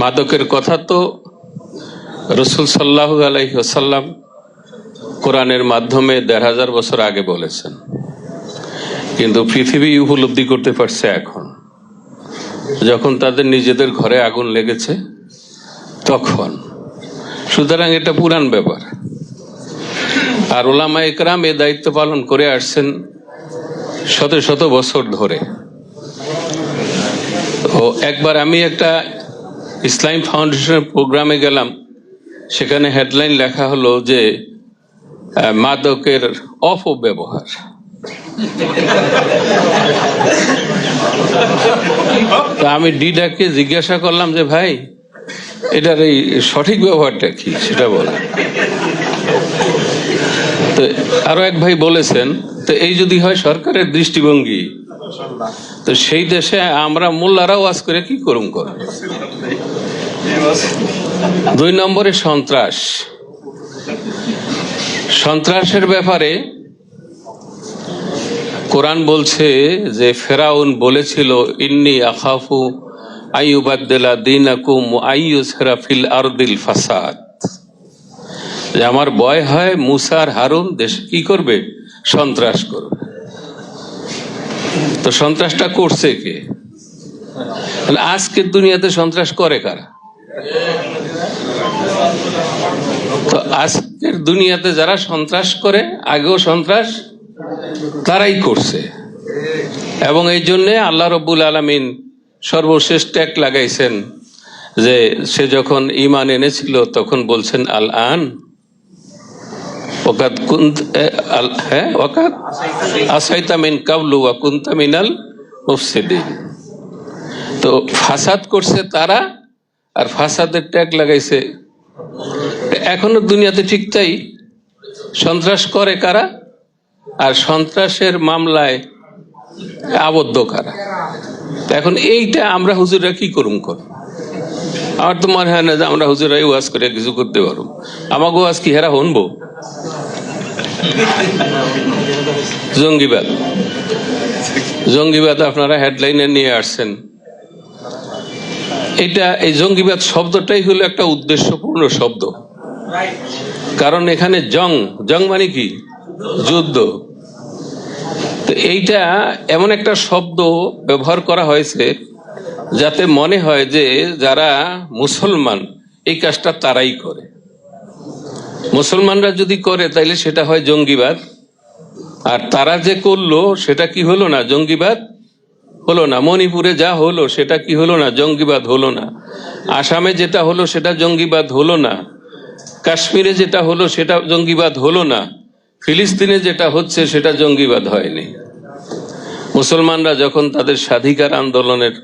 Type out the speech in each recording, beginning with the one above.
মাদকের কথা তো রাসূল সাল্লাল্লাহু আলাইহি ওয়াসাল্লাম কোরআনের মাধ্যমে ১৫০০ বছর আগে বলেছেন, কিন্তু পৃথিবী উপলব্ধি করতে পারছে এখন, যখন তাদের নিজেদের ঘরে আগুন লেগেছে তখন। সুতরাং এটা পুরান ব্যাপার। আর উলামায়ে কেরাম এ দায়িত্ব পালন করে আসছেন শত শত বছর ধরে। তো একবার আমি একটা ইসলাম ফাউন্ডেশনের প্রোগ্রামে গেলাম, সেখানে হেডলাইন লেখা হলো যে মাদকের অপব্যবহার। তা আমি ডিডাকে জিজ্ঞাসা করলাম যে ভাই, এটার এই সঠিক ব্যবহারটা কি সেটা বল। তো আরো এক ভাই বলেছেন, তো এই যদি হয় সরকারের দৃষ্টিভঙ্গি, তো সেই দেশে আমরা মোল্লারা ওয়াজ করে কি করুম কর। ২ নম্বরে সন্ত্রাস। সন্ত্রাসের ব্যাপারে কোরআন বলছে যে ফেরাউন বলেছিল, ইন্নী আখাফু আইয়ুবাদদিলা দীনাকুম ওয়া আইয়ুযহিরা ফিল আরদিল ফাসাদ, যে আমার ভয় হয় মুসা আর হারুন দেশে কি করবে, সন্ত্রাস করবে। তো সন্ত্রাসটা করছে কে? আজকের দুনিয়াতে সন্ত্রাস করে কারা? তো আজকের দুনিয়াতে যারা সন্ত্রাস করে, আগেও সন্ত্রাস তারাই করছে। এবং এই জন্য আল্লাহ রাব্বুল আলামিন সর্বশেষ ট্যাগ লাগাইছেন যে সে যখন ঈমান এনেছিল তখন বলছেন আল আন ওয়াকাদ কুনত ওয়াকাদ আসাইতা মিন কাবলু ওয়া কুনতা মিনাল মুফসিদিন। তো ফাসাদ করছে তারা, আর ফাসাদের ট্যাগ লাগাইছে। এখনো দুনিয়াতে ঠিক তাই, সন্ত্রাস করে কারা, আর সন্ত্রাসের মামলায় আবদ্ধ কারা। এখন এইটা আমরা হুজুররা কি করুম কর? আমার তো মনে হয় না যে আমরা হুজুরাই ওয়াজ করে কিছু করতে পারবো। আমাকে ওয়াজ কি হেরা শুনবো? জঙ্গিবাদ, জঙ্গিবাদ আপনারা হেডলাইনে নিয়ে আসছেন। এটা এই জঙ্গিবাদ শব্দটাই হলো একটা উদ্দেশ্যপূর্ণ শব্দ, কারণ এখানে জং মানে কি, যুদ্ধ। তো এইটা এমন একটা শব্দ ব্যবহার করা হয়েছে যাতে মনে হয় যে যারা মুসলমান এই কাজটা তারাই করে। মুসলমানরা যদি করে তাইলে সেটা হয় জঙ্গিবাদ, আর তারা যে করলো সেটা কি হলো না, জঙ্গিবাদ হলো না। মণিপুরে যা হলো সেটা কি হলো না, জঙ্গিবাদ হলো না। আসামে যেটা হলো সেটা জঙ্গিবাদ হলো না। কাশ্মীরে যেটা হলো সেটা জঙ্গিবাদ হলো না। ফিলিস্তিনে যেটা হচ্ছে সেটা জঙ্গিবাদ হয়নি। মুসলমানরা যখন তাদের স্বাধিকার আন্দোলনের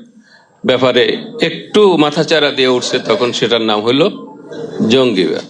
ব্যাপারে একটু মাথাচাড়া দিয়ে উঠছে তখন সেটার নাম হলো জঙ্গিবাদ।